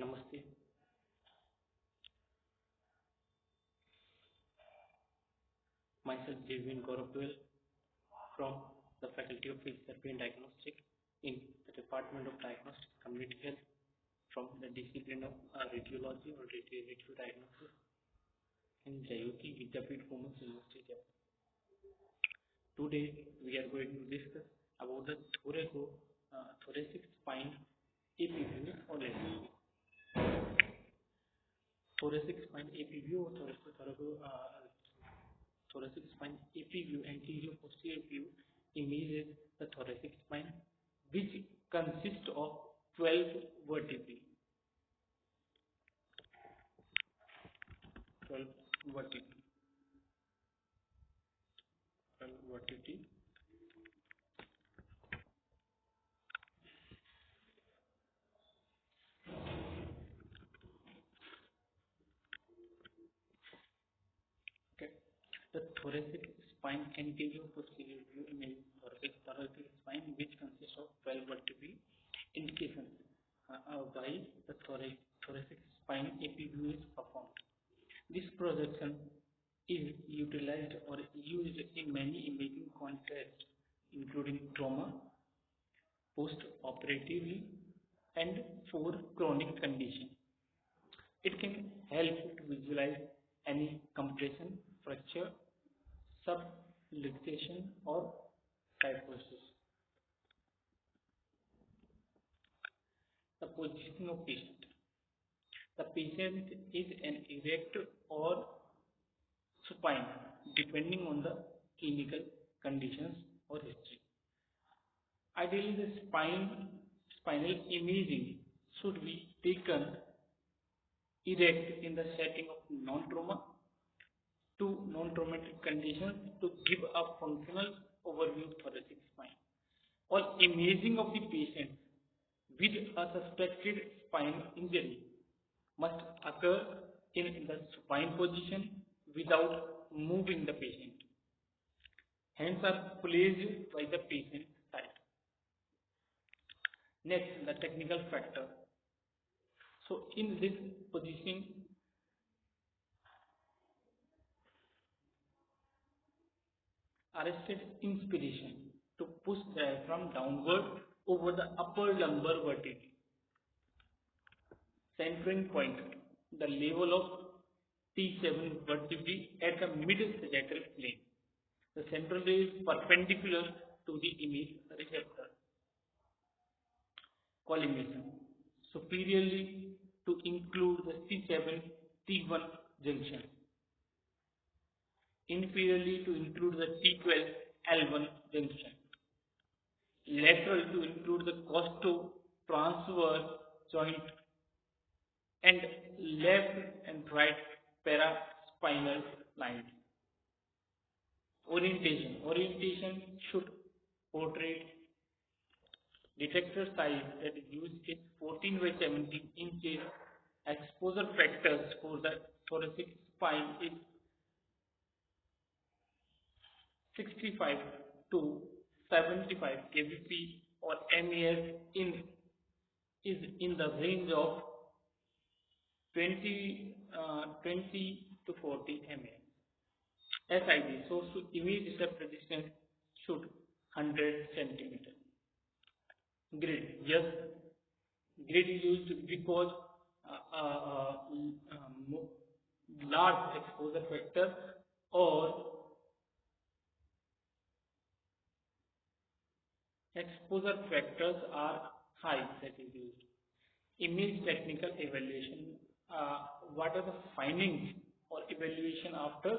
Namaste. Myself Jevin Gaurav from the Faculty of Physiotherapy and Diagnostic in the Department of Diagnostic Community Health from the discipline of radiology or radio diagnosis in Jayoti Vidyapeeth Women's University. Today we are going to discuss about the thoracic spine APV or thoracic spine APV or thoracic spine AP view, anterior posterior view images the thoracic spine, which consists of 12 vertebrae. 12 vertebrae. 12 vertebrae. Okay. The thoracic spine anterior posterior view images thoracic spine, which consists of 12 vertebrae. Indications why the thoracic spine AP view is performed. This projection is utilized or used in many imaging contexts, including trauma, post-operatively, and for chronic condition. It can help to visualize any compression, fracture, subluxation, or kyphosis. The positioning of patient. The patient is an erect or supine, depending on the clinical conditions or history. Ideally, the spinal imaging should be taken erect in the setting of non-trauma to non-traumatic conditions to give a functional overview of thoracic spine. All imaging of the patient with a suspected spine injury must occur in the supine position without moving the patient. Hands are placed by the patient's side. Next, the technical factor. So in this position, arrested inspiration to push diaphragm downward over the upper lumbar vertebrae. Centering point, the level of T7 vertebrae at the middle sagittal plane. The central ray is perpendicular to the image receptor. Collimation. Superiorly to include the C7-T1 junction. Inferiorly to include the T12-L1 junction. Lateral to include the costo-transverse joint and left and right paraspinal lines. Orientation should portray detector size that is used is 14 by 17 inches. Exposure factors for the thoracic spine is 65 to 75 kbp or MES is in the range of 20 to 40 mA. SID, so image receptor distance should 100 cm. Grid, yes, grid is used because large exposure factor or exposure factors are high, that is used. Image technical evaluation. What are the findings or evaluation after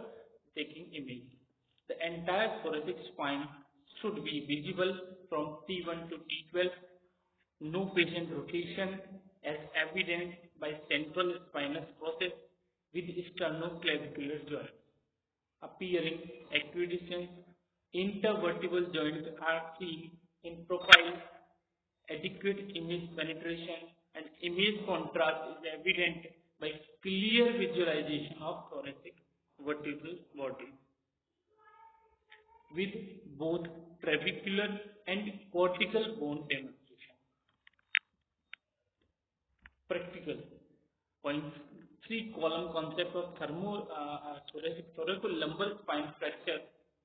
taking image? The entire thoracic spine should be visible from T1 to T12. No patient rotation as evident by central spinous process with sternoclavicular joint. Appearing equidistance, intervertebral joints are seen in profile. Adequate image penetration and image contrast is evident by clear visualization of thoracic vertebral body with both trabecular and cortical bone demonstration. Practical. Point 3 column concept of thoracolumbar spine fracture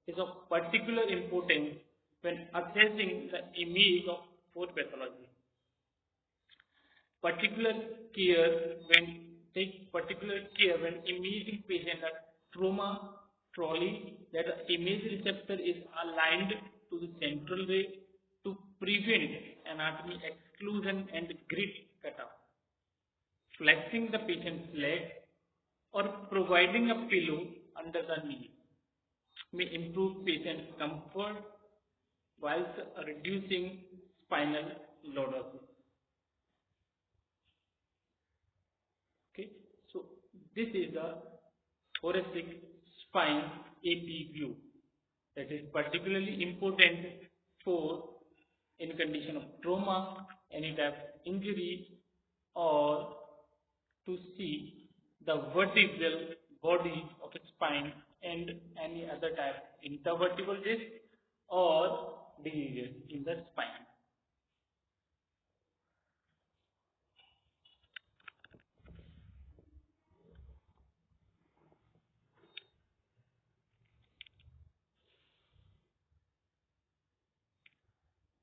is of particular importance when assessing the image of for pathology. Particular take particular care when imaging patient at trauma trolley that the image receptor is aligned to the central ray to prevent anatomy exclusion and grit cutoff. Flexing the patient's leg or providing a pillow under the knee may improve patient comfort whilst reducing spinal lordosis. Okay, so this is the thoracic spine AP view that is particularly important for in condition of trauma, any type of injury, or to see the vertebral body of the spine and any other type of intervertebral disc or diseases in the spine.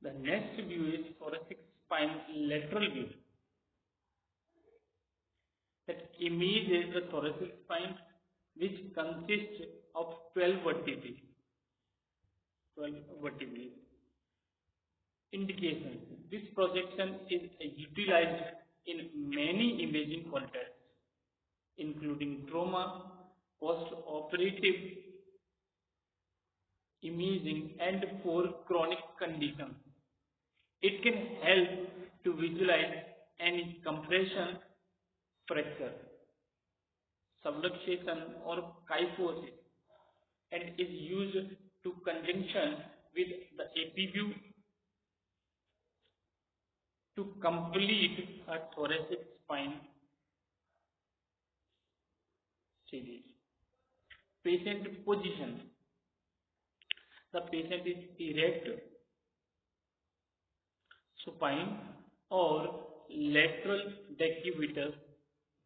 The next view is thoracic spine lateral view. That image is the thoracic spine which consists of 12 vertebrae. 12 vertebrae. Indications. This projection is utilized in many imaging contexts, including trauma, post-operative imaging, and for chronic conditions. It can help to visualize any compression, fracture, subluxation, or kyphosis, and is used to conjunction with the AP view to complete a thoracic spine series. Patient position. The patient is erect, supine, or lateral decubitus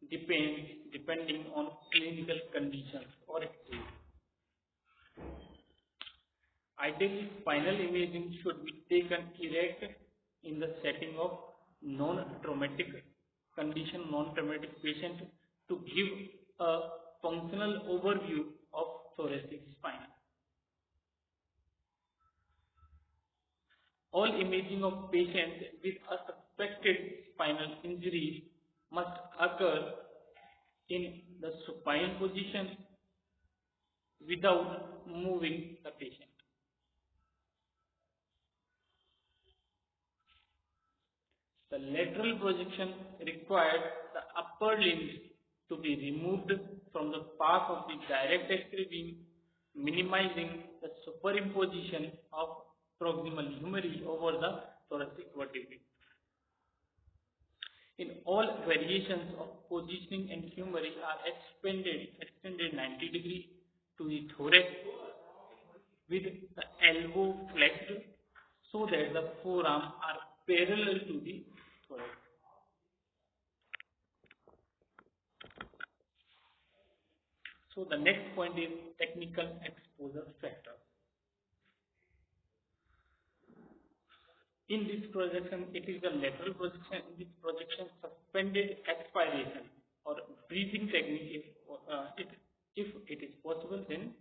depending on clinical conditions or stage. Ideally, spinal imaging should be taken erect in the setting of non-traumatic condition, non-traumatic patient to give a functional overview of thoracic spine. All imaging of patients with a suspected spinal injury must occur in the supine position without moving the patient. The lateral projection requires the upper limbs to be removed from the path of the direct X-ray beam, minimizing the superimposition of proximal humeri over the thoracic vertebrae. In all variations of positioning and humeri are extended 90 degrees to the thorax with the elbow flexed so that the forearms are parallel to the thorax. So the next point is technical exposure factor. In this projection, it is the lateral projection. In this projection, suspended expiration or breathing technique, if it is possible, then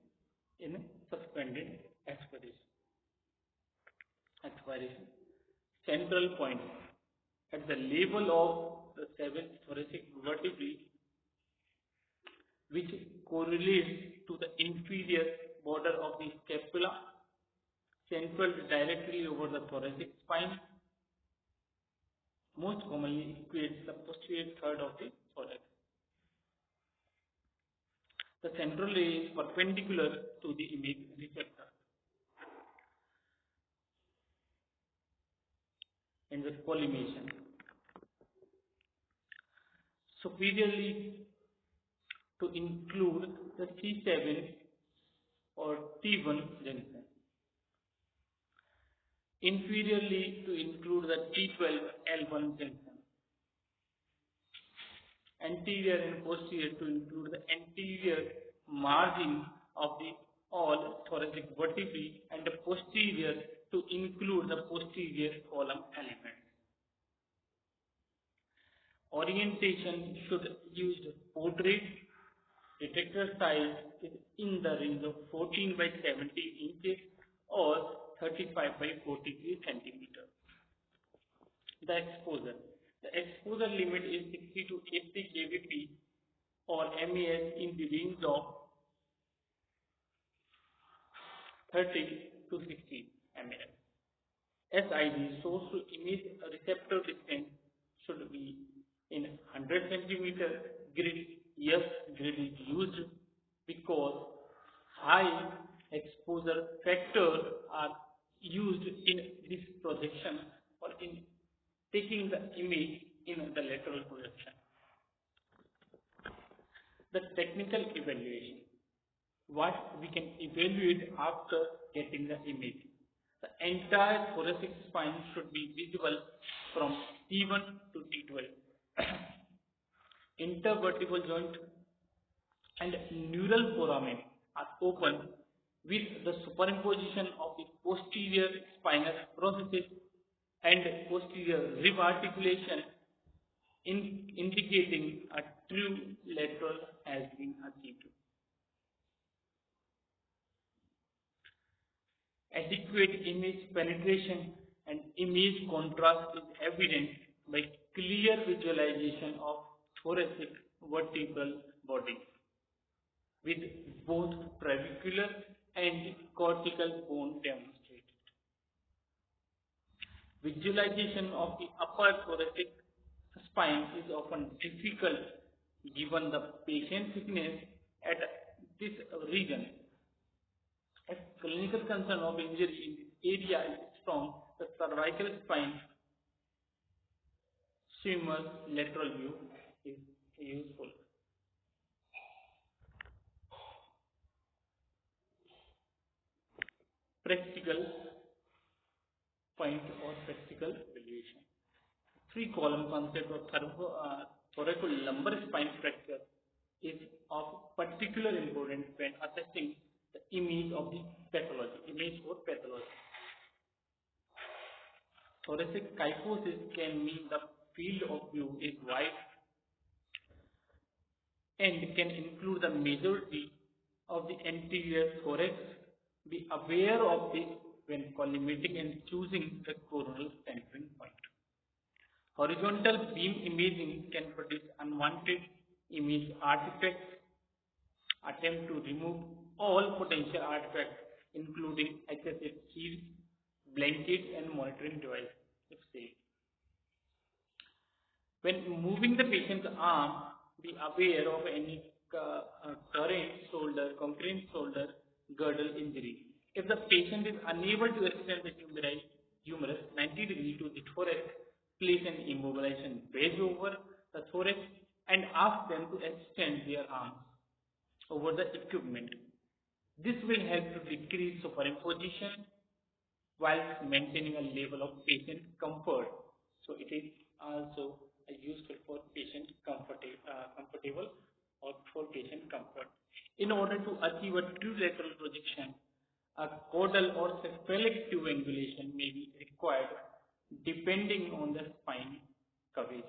in suspended expiration. Central point at the level of the 7th thoracic vertebrae, which correlates to the inferior border of the scapula, central directly over the thoracic spine, most commonly equates the posterior third of the thorax. The central ray is perpendicular to the image receptor. And the collimation. Superiorly to include the C7 or T1 junction. Inferiorly to include the T12 L1 junction. anterior and posterior to include the anterior margin of the all thoracic vertebrae and the posterior to include the posterior column elements. Orientation should use portrait. Detector size is in the range of 14 by 70 inches or 35 by 43 centimeters. The exposure. The exposure limit is 60 to 80 kVp or MAS in the range of 30 to 60 mAs. SID, source to image receptor distance, should be in 100 centimeter grid. Yes, grid is used because high exposure factors are used in this projection or in taking the image in the lateral projection. The technical evaluation. What we can evaluate after getting the image. The entire thoracic spine should be visible from T1 to T12. Intervertebral joint and neural foramen are open with the superimposition of the posterior spinous processes and posterior rib articulation indicating a true lateral has been achieved. Adequate image penetration and image contrast is evident by clear visualization of thoracic vertebral body with both trabecular and cortical bone demonstrated. Visualization of the upper thoracic spine is often difficult given the patient thickness at this region. If clinical concern of injury in this area is strong, the cervical spine swimmer's lateral view is useful. Practical point or practical evaluation. Three-column concept of thoracolumbar spine fracture is of particular importance when assessing the image of the pathology, image for pathology. Thoracic kyphosis can mean the field of view is wide and can include the majority of the anterior thorax. Be aware of this when collimating and choosing the coronal centering point. Horizontal beam imaging can produce unwanted image artifacts. Attempt to remove all potential artifacts including excessive shields, blankets and monitoring device if safe. When moving the patient's arm, be aware of any concurrent shoulder girdle injury. If the patient is unable to extend the humerus 90 degrees to the thorax, place an immobilization wedge over the thorax and ask them to extend their arms over the equipment. This will help to decrease superimposition while maintaining a level of patient comfort. So it is also useful for patient comfortable or for patient comfort. In order to achieve a true lateral projection, a caudal or cephalic tube angulation may be required depending on the spine coverage.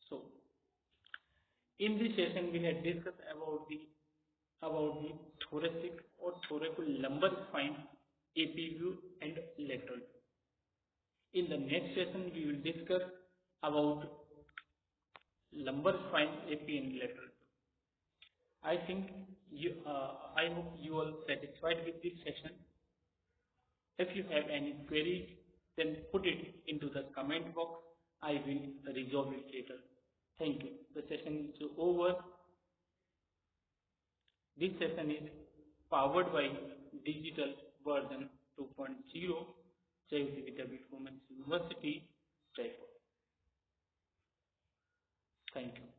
So, in this session we had discussed about the thoracic or thoracolumbar spine, AP view and lateral. In the next session we will discuss about lumbar spine, AP and lateral. I hope you all satisfied with this session. If you have any queries, then put it into the comment box. I will resolve it later. Thank you. The session is over. This session is powered by digital version 2.0, Jayashree Women's University, Jaipur. Thank you.